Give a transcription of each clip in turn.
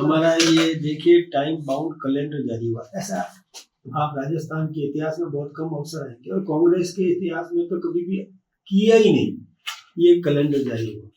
हमारा ये देखिए टाइम बाउंड कैलेंडर जारी हुआ। ऐसा आप राजस्थान के इतिहास में बहुत कम अवसर आएंगे और कांग्रेस के इतिहास में तो कभी भी किया ही नहीं। ये कैलेंडर जारी हुआ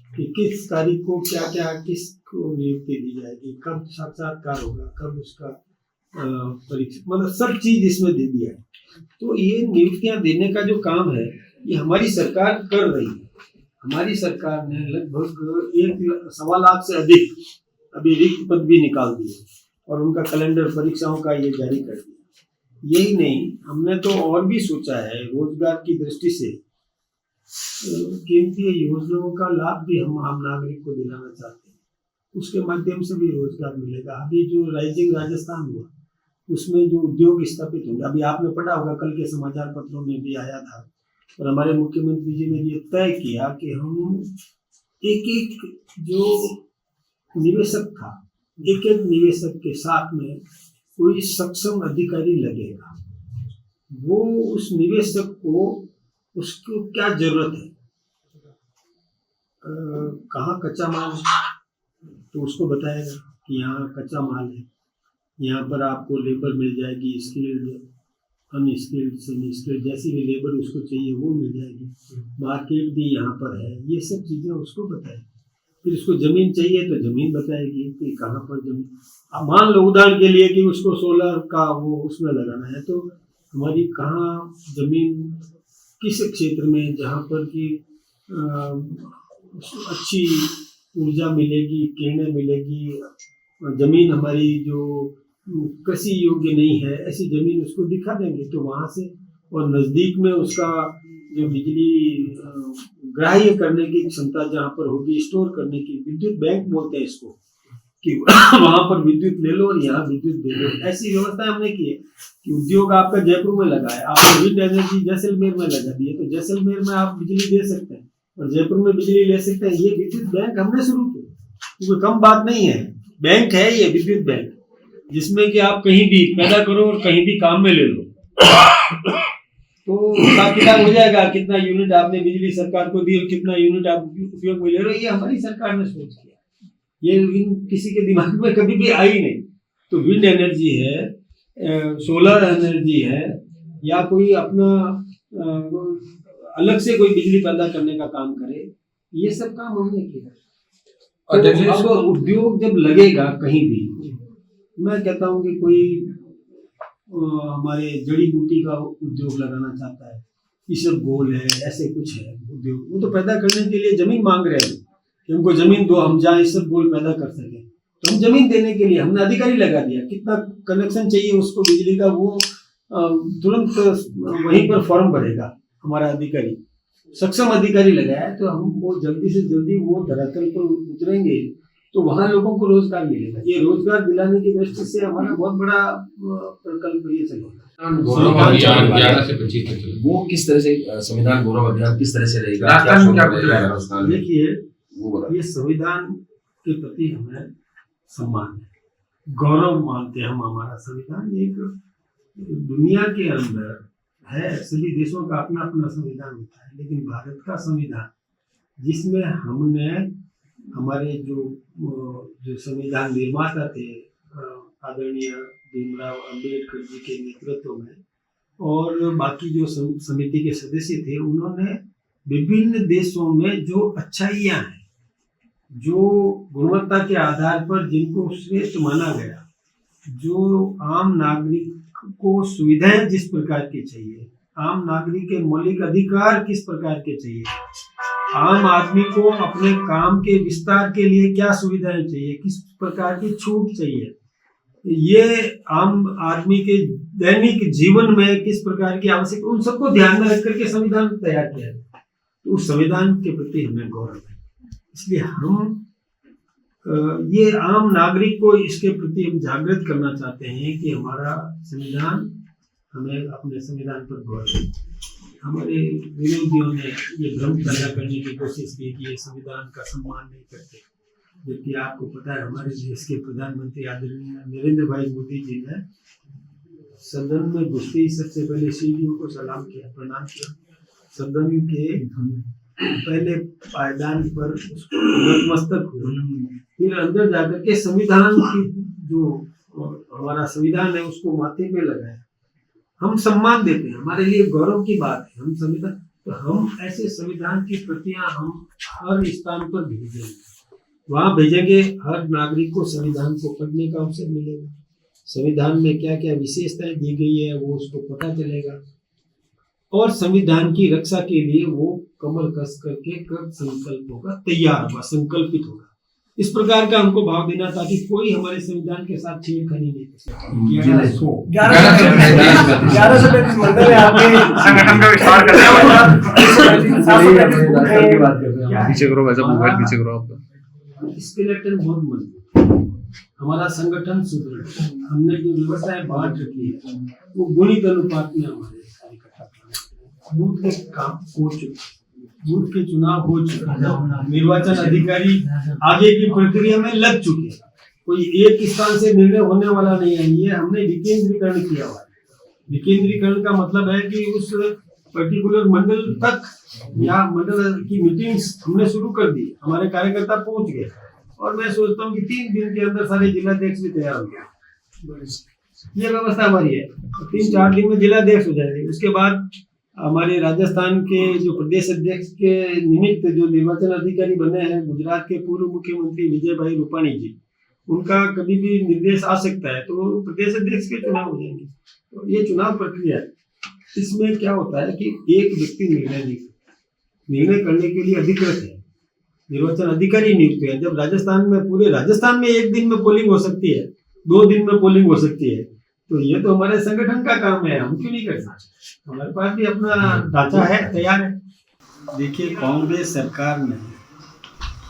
कि किस तारीख को क्या क्या किसको नियुक्ति दी जाएगी, कब साक्षात्कार होगा, कब उसका परीक्षा, मतलब सब चीज इसमें दे दिया है। तो ये नियुक्तियां देने का जो काम है ये हमारी सरकार कर रही है। हमारी सरकार ने लगभग 1.25 लाख से अधिक अभी रिक्त पद भी निकाल दिए और उनका कैलेंडर परीक्षाओं का ये जारी कर दिया। यही नहीं, हमने तो और भी सोचा है रोजगार की दृष्टि से केंद्रीय योजनाओं का लाभ भी हम आम नागरिक को दिलाना चाहते हैं। उसके माध्यम से भी रोजगार मिलेगा। अभी जो राइजिंग राजस्थान हुआ उसमें जो उद्योग स्थापित होंगे, अभी आपने पढ़ा होगा, कल के समाचार पत्रों में भी आया था और हमारे मुख्यमंत्री जी ने ये तय किया कि हम एक जो निवेशक था, एक निवेशक के साथ में कोई सक्षम अधिकारी लगेगा। वो उस निवेशक को उसको क्या जरूरत है, कहाँ कच्चा माल तो उसको बताएगा कि यहाँ कच्चा माल है, यहाँ पर आपको लेबर मिल जाएगी, स्किल्ड, अनस्किल्ड, सेमी स्किल्ड, जैसी भी लेबर उसको चाहिए वो मिल जाएगी, मार्केट भी यहाँ पर है, ये सब चीज़ें उसको बताएगी। फिर उसको ज़मीन चाहिए तो ज़मीन बताएगी कि कहाँ पर ज़मीन। अब मान लो उदाहरण के लिए कि उसको सोलर का वो उसमें लगाना है, तो हमारी कहाँ ज़मीन किस क्षेत्र में जहाँ पर कि अच्छी ऊर्जा मिलेगी, किरणें मिलेगी, ज़मीन हमारी जो कृषि योग्य नहीं है, ऐसी ज़मीन उसको दिखा देंगे तो वहाँ से, और नज़दीक में उसका जो बिजली ग्राह्य करने की क्षमता जहाँ पर होगी, स्टोर करने की, विद्युत बैंक बोलते हैं इसको, कि वहाँ पर विद्युत ले लो और यहाँ विद्युत दे लो। ऐसी व्यवस्था हमने की है कि उद्योग आपका जयपुर में लगा है, आपने विंड एनर्जी जैसलमेर में लगा दी है तो जैसलमेर में आप बिजली दे सकते हैं और जयपुर में बिजली ले सकते हैं। ये विद्युत बैंक हमने शुरू किया, क्योंकि कम बात नहीं है, बैंक है ये विद्युत बैंक, जिसमें कि आप कहीं भी पैदा करो और कहीं भी काम में ले लो तो हिसाब किताब हो जाएगा, कितना यूनिट आपने बिजली सरकार को दी और कितना यूनिट आप उपयोग में ले रहे हो। ये हमारी सरकार ने सोच किया, ये किसी के दिमाग में कभी भी आई नहीं। तो विंड एनर्जी है, सोलर एनर्जी है, या कोई अपना अलग से कोई बिजली पैदा करने का काम करे, ये सब काम हमने किया। तो अब उद्योग जब लगेगा कहीं भी, मैं कहता हूँ कि कोई हमारे जड़ी बूटी का उद्योग लगाना चाहता है, इसबगोल है, ऐसे कुछ है उद्योग, वो तो पैदा करने के लिए जमीन मांग रहे हैं कि हमको जमीन दो, हम जहाँ इसबगोल पैदा कर सकें। तो हम जमीन देने के लिए हमने अधिकारी लगा दिया, कितना कनेक्शन चाहिए उसको बिजली का, वो तुरंत वहीं पर फॉर्म भरेगा हमारा अधिकारी, सक्षम अधिकारी लगाया। तो हम वो जल्दी से जल्दी वो धरातल पर उतरेंगे तो वहाँ लोगों को रोजगार मिलेगा। ये रोजगार दिलाने की दृष्टि से हमारा बहुत बड़ा प्रकल्प ये चलेगा। गौरव अभियान 11 से 25 तक चलेगा। वो किस तरह से संविधान गौरव अभियान किस तरह से रहेगा? देखिए, ये संविधान के प्रति हमें सम्मान है, गौरव मानते हैं हम। हमारा संविधान एक दुनिया के अंदर है, सभी देशों का अपना अपना संविधान होता है, लेकिन भारत का संविधान, जिसमें हमने हमारे जो संविधान निर्माता थे आदरणीय भीमराव अंबेडकर जी के नेतृत्व में, और बाकी जो समिति के सदस्य थे, उन्होंने विभिन्न देशों में जो अच्छाइयाँ हैं, जो गुणवत्ता के आधार पर जिनको श्रेष्ठ माना गया, जो आम नागरिक को सुविधाएं जिस प्रकार की चाहिए, आम नागरिक के मौलिक अधिकार किस प्रकार के चाहिए, आम आदमी को अपने काम के विस्तार के लिए क्या सुविधाएं चाहिए, किस प्रकार की छूट चाहिए, ये आम आदमी के दैनिक जीवन में किस प्रकार की आवश्यक, उन सबको ध्यान में रख करके संविधान तैयार किया है। तो उस संविधान के प्रति हमें गौरव है, इसलिए हम ये आम नागरिक को इसके प्रति हम जागृत करना चाहते हैं कि हमारा संविधान, हमें अपने संविधान पर गौरव है। हमारे विरोधियों ने ये भ्रम पैदा करने की कोशिश की कि ये संविधान का सम्मान नहीं करते, जबकि आपको पता है हमारे देश के प्रधानमंत्री आदरणीय नरेंद्र भाई मोदी जी ने सदन में घुसते ही सबसे पहले सीढ़ियों को सलाम किया, प्रणाम किया, सदन के पहले पायदान पर उसको नतमस्तक हुए, फिर अंदर जाकर के संविधान की जो हमारा संविधान है उसको माथे पे लगाया। हम सम्मान देते हैं, हमारे लिए गौरव की बात है। हम संविधान, तो हम ऐसे संविधान की प्रतियां हम हर स्थान पर भेजेंगे, वहां भेजेंगे। हर नागरिक को संविधान को पढ़ने का अवसर मिलेगा, संविधान में क्या क्या विशेषताएं दी गई है वो उसको पता चलेगा, और संविधान की रक्षा के लिए वो कमर कस करके कृत संकल्प होगा, तैयार होगा, संकल्पित होगा। इस प्रकार का हमको भाव देना ताकि कोई हमारे संविधान के साथ छेड़खानी नहीं कर सके। 1135 मंडल है आपके संगठन का विस्तार करने वाला। पीछे करो वैसा मोबाइल पीछे करो आपका। स्केलेटन बहुत मजबूत, हमारा संगठन सुदृढ़, हमने जो व्यवस्थाएं बांट रखी है वो गुणित अनुपात में हमारे कार्यकर्ता बूथ के काम हो चुके, बूथ के चुनाव हो चुके, निर्वाचन अधिकारी आगे की प्रक्रिया में लग चुके हैं। कोई एक स्थान से निर्णय होने वाला नहीं है, ये हमने विकेंद्रीकरण किया हुआ है। विकेंद्रीकरण का मतलब है कि उस पर्टिकुलर मंडल तक या मंडल की मीटिंग्स हमने शुरू कर दी, हमारे कार्यकर्ता पहुंच गए, और मैं सोचता हूँ कि 3 दिन के अंदर सारे जिलाध्यक्ष भी तैयार हो गए। ये व्यवस्था हमारी है, 3-4 दिन में जिलाध्यक्ष हो जाएंगे। उसके बाद हमारे राजस्थान के जो प्रदेश अध्यक्ष के निमित्त जो निर्वाचन अधिकारी बने हैं, गुजरात के पूर्व मुख्यमंत्री विजय भाई रूपाणी जी, उनका कभी भी निर्देश आ सकता है तो प्रदेश अध्यक्ष के चुनाव हो जाएंगे। तो ये चुनाव प्रक्रिया है, इसमें क्या होता है कि एक व्यक्ति निर्णय करने के लिए अधिकृत है, निर्वाचन अधिकारी नियुक्त है। जब राजस्थान में, पूरे राजस्थान में 1 दिन में पोलिंग हो सकती है, 2 दिन में पोलिंग हो सकती है, तो ये तो हमारे संगठन का काम है, हम क्यों नहीं कर सकते? हमारे पास भी अपना ढांचा है, तैयार है। देखिए, कांग्रेस सरकार ने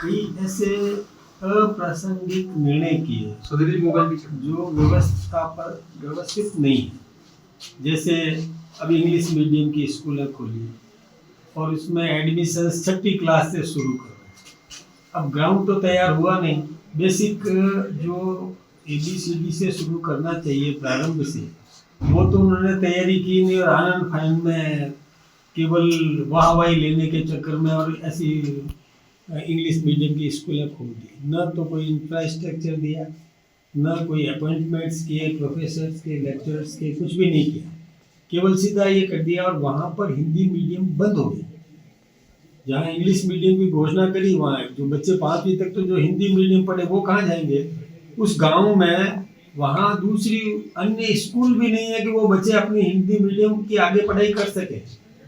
कई ऐसे अप्रासंगिक निर्णय किए जो व्यवस्था पर व्यवस्थित नहीं है। जैसे अब इंग्लिश मीडियम की स्कूलें खोली और उसमें एडमिशन 6ठी क्लास से शुरू करो। अब ग्राउंड तो तैयार हुआ नहीं, बेसिक जो ABCD से शुरू करना चाहिए प्रारंभ से, वो तो उन्होंने तैयारी की नहीं, और आनंद फानंद में केवल वाहवाही लेने के चक्कर में और ऐसी इंग्लिश मीडियम की स्कूलें खोल दी। न तो कोई इंफ्रास्ट्रक्चर दिया, न कोई अपॉइंटमेंट्स किए, प्रोफेसर्स के, लेक्चरर्स के, कुछ भी नहीं किया, केवल सीधा ये कर दिया। और वहाँ पर हिंदी मीडियम बंद हो गए। जहाँ इंग्लिश मीडियम की घोषणा करी, वहाँ जो बच्चे 5वीं तक तो जो हिंदी मीडियम पढ़े वो कहाँ जाएंगे? उस गांव में वहाँ दूसरी अन्य स्कूल भी नहीं है कि वो बच्चे अपनी हिंदी मीडियम की आगे पढ़ाई कर सके।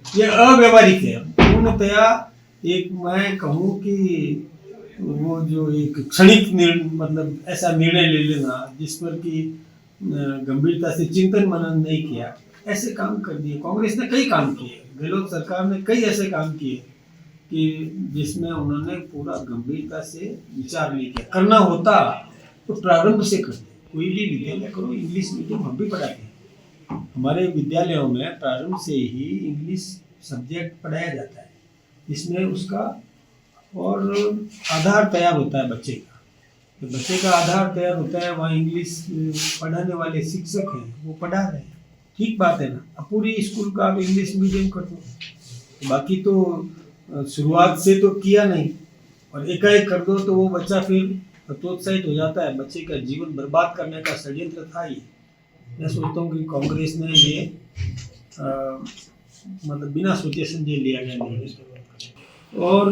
ये अव्यवहारिक है पूर्णतया। एक मैं कहूँ कि वो जो एक क्षणिक मतलब ऐसा निर्णय ले लेना जिस पर कि गंभीरता से चिंतन मनन नहीं किया, ऐसे काम कर दिए। कांग्रेस ने कई काम किए, गहलोत सरकार ने कई ऐसे काम किए कि जिसमें उन्होंने पूरा गंभीरता से विचार नहीं किया। करना होता तो प्रारंभ से करते, कोई भी विद्यालय करो, इंग्लिश मीडियम हम भी पढ़ाते हैं। हमारे विद्यालयों में प्रारंभ से ही इंग्लिश सब्जेक्ट पढ़ाया जाता है, इसमें उसका और आधार तैयार होता है बच्चे का। तो बच्चे का आधार तैयार होता है, वहाँ इंग्लिश पढ़ाने वाले शिक्षक हैं वो पढ़ा रहे हैं, ठीक बात है ना। अब पूरी स्कूल का आप इंग्लिश मीडियम कर दो, बाकी तो शुरुआत से तो किया नहीं, और एकाएक कर दो तो वो बच्चा फिर प्रोत्साहित हो जाता है। बच्चे का जीवन बर्बाद करने का षड्यंत्र था ये। मैं सोचता हूँ कि कांग्रेस ने ये मतलब बिना सोचे समझे लिया गया नहीं। और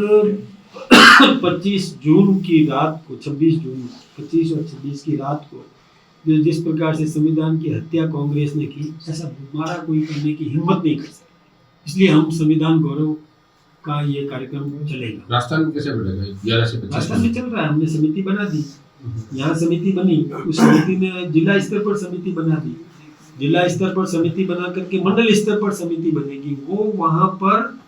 25 जून की रात को, 26 जून 25 और 26 की रात को जिस प्रकार से संविधान की हत्या कांग्रेस ने की, ऐसा दोबारा कोई करने की हिम्मत नहीं कर सकता। इसलिए हम संविधान गौरव का ये कार्यक्रम चलेगा। राजस्थान में कैसे बढ़ेगा? 11 से 25 राजस्थान में चल रहा है, हमने समिति बना दी, यहाँ समिति बनी, उस समिति ने जिला स्तर पर समिति बना दी, जिला स्तर पर समिति बना करके मंडल स्तर पर समिति बनेगी। वो वहाँ पर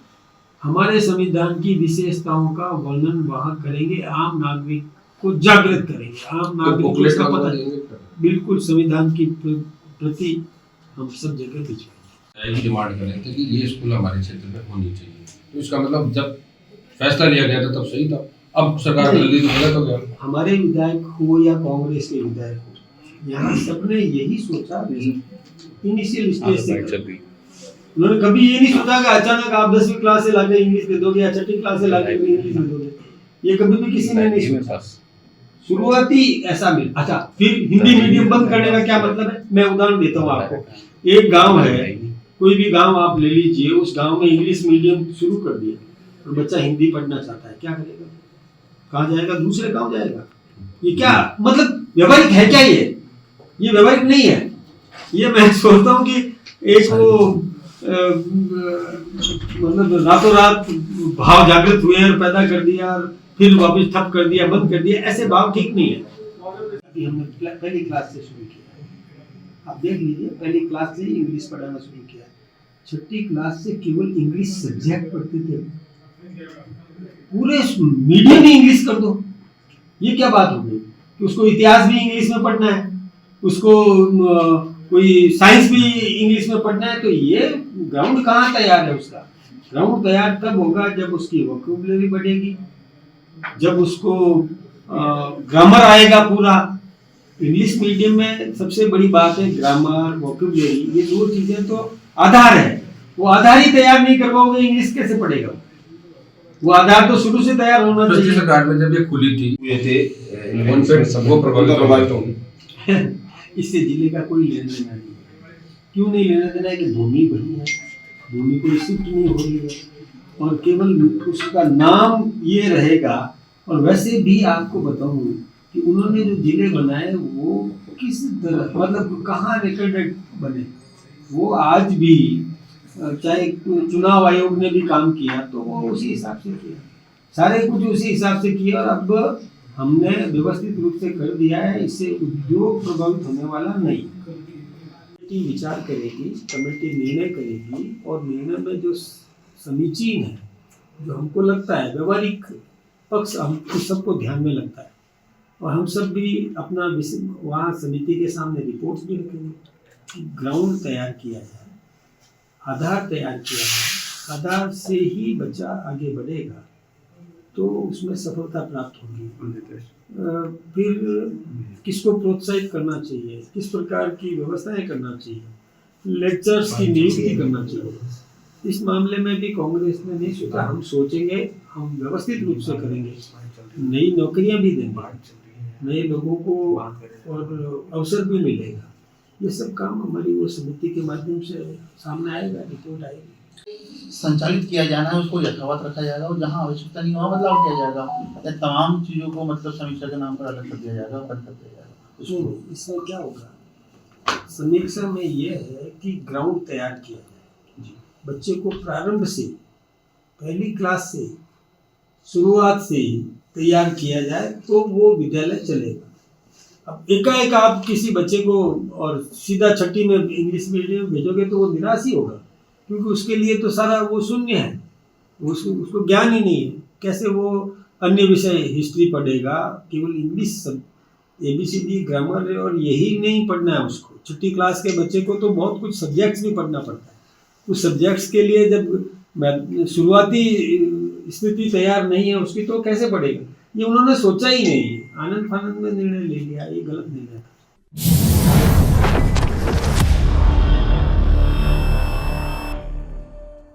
हमारे संविधान की विशेषताओं का वर्णन वहाँ करेंगे, आम नागरिक को जागृत करेंगे, आम नागरिक को इसका पता बिल्कुल संविधान की प्रति हम सब जगह भिजवाएंगे। यही डिमांड कर रहे थे कि ये स्कूल हमारे क्षेत्र में होनी चाहिए। तो इसका मतलब जब फैसला लिया गया था तब सही था, अब सरकार जल्दी तो गलत हो गया। हमारे विधायक हो या कांग्रेस के विधायक हो, यहाँ सबने यही सोचा इनिशियल स्टेज से। उन्होंने कभी ये नहीं सोचा कि अचानक आप 10वीं क्लास से लाके इंग्लिश दे दोगे या 6ठी क्लास से लाके इंग्लिश दे दोगे, ये कभी भी किसी ने नहीं सोचा। शुरुआती ऐसा मिल। अच्छा, फिर हिंदी मीडियम बंद करने का क्या मतलब है, मैं उदाहरण देता हूँ आपको। एक गांव है, कोई भी गांव आप ले लीजिए, उस गांव में इंग्लिश मीडियम शुरू कर दिया और बच्चा हिंदी पढ़ना चाहता है, क्या करेगा, कहाँ जाएगा, दूसरे गांव जाएगा। ये क्या मतलब व्यवहारिक है क्या, ये व्यवहारिक नहीं है। ये मैं सोचता हूँ कि एक वो मतलब रातों रात भाव जागृत हुए और पैदा कर दिया और फिर वापस ठप कर दिया, बंद कर दिया, ऐसे भाव ठीक नहीं है। अभी हमने पहली क्लास से शुरू किया, आप देख लीजिए, पहली क्लास से इंग्लिश पढ़ाना शुरू किया। 6ठी क्लास से केवल इंग्लिश सब्जेक्ट पढ़ते थे, पूरे मीडियम ही इंग्लिश कर दो। ये क्या बात हो गई कि उसको इतिहास भी इंग्लिश में पढ़ना है, उसको कोई साइंस भी इंग्लिश में पढ़ना है, तो ये ग्राउंड कहाँ तैयार है उसका। ग्राउंड तैयार तब होगा जब उसकी वोकैबुलरी बढ़ेगी, जब उसको ग्रामर आएगा पूरा। इंग्लिश मीडियम में सबसे बड़ी बात है ग्रामर, वोकैबुलरी, ये दो चीजें तो आधार है। वो आधार ही तैयार नहीं करवाओगे, इंग्लिश कैसे पढ़ेगा। वो आधार तो शुरू से तैयार होना चाहिए। सरकार में जब ये खुली थी हुए थे उन पे वो प्रभावित होंगे। इससे जिले का कोई लेना देना नहीं है। क्यों नहीं लेना देना है कि भूमि वही है, भूमि कोई शिफ्ट नहीं हो रही है और केवल उसका नाम ये रहेगा। और वैसे भी आपको बताऊं कि उन्होंने जो जिले बनाए वो किस तरह मतलब कहाँ रिकॉर्डेड बने, वो आज भी चाहे चुनाव आयोग ने भी काम किया तो वो उसी हिसाब से किया, सारे कुछ उसी हिसाब से किया। और अब हमने व्यवस्थित रूप से कर दिया है, इससे उद्योग प्रभावित होने वाला नहीं। कमेटी विचार करेगी, कमेटी निर्णय करेगी और निर्णय में जो समीचीन है, जो हमको लगता है व्यवहारिक पक्ष हम सबको ध्यान में लगता है, और हम सब भी अपना वहाँ समिति के सामने रिपोर्ट्स भी रखेंगे। ग्राउंड तैयार किया जाए, आधार तैयार किया जाए, आधार से ही बच्चा आगे बढ़ेगा तो उसमें सफलता प्राप्त होगी। फिर किसको प्रोत्साहित करना चाहिए, किस प्रकार की व्यवस्थाएं करना चाहिए, लेक्चर्स की नियुक्ति करना चाहिए। इस मामले में भी कांग्रेस ने नहीं सोचा। हम सोचेंगे, हम व्यवस्थित रूप से करेंगे, नई नौकरियां भी देंगे, नए लोगों को और अवसर भी मिलेगा। ये सब काम हमारी वो समिति के माध्यम से सामने आएगा, रिपोर्ट आएगी। संचालित किया जाना है उसको यथावत रखा जाएगा और जहाँ आवश्यकता नहीं वहाँ बदलाव किया जाएगा, या तमाम चीज़ों को मतलब समीक्षा के नाम पर अलग कर दिया जाएगा, बंद कर दिया जाएगा। उसमें इसमें क्या होगा, समीक्षा में ये है कि ग्राउंड तैयार किया जाए, बच्चे को प्रारंभ से, पहली क्लास से, शुरुआत से तैयार किया जाए तो वो विद्यालय चलेगा। अब एकाएक आप किसी बच्चे को और सीधा 6ठी में इंग्लिश मीडियम भेजोगे तो वो निराश ही होगा, क्योंकि उसके लिए तो सारा वो शून्य है, उसको ज्ञान ही नहीं है। कैसे वो अन्य विषय हिस्ट्री पढ़ेगा, केवल इंग्लिश सब ABCD ग्रामर और यही नहीं पढ़ना है उसको। 6ठी क्लास के बच्चे को तो बहुत कुछ सब्जेक्ट्स भी पढ़ना पड़ता है। उस सब्जेक्ट्स के लिए जब शुरुआती स्थिति तैयार नहीं है उसकी तो कैसे पढ़ेगा। ये उन्होंने सोचा ही नहीं, आनंद फानंद में निर्णय ले लिया, ये गलत निर्णय था।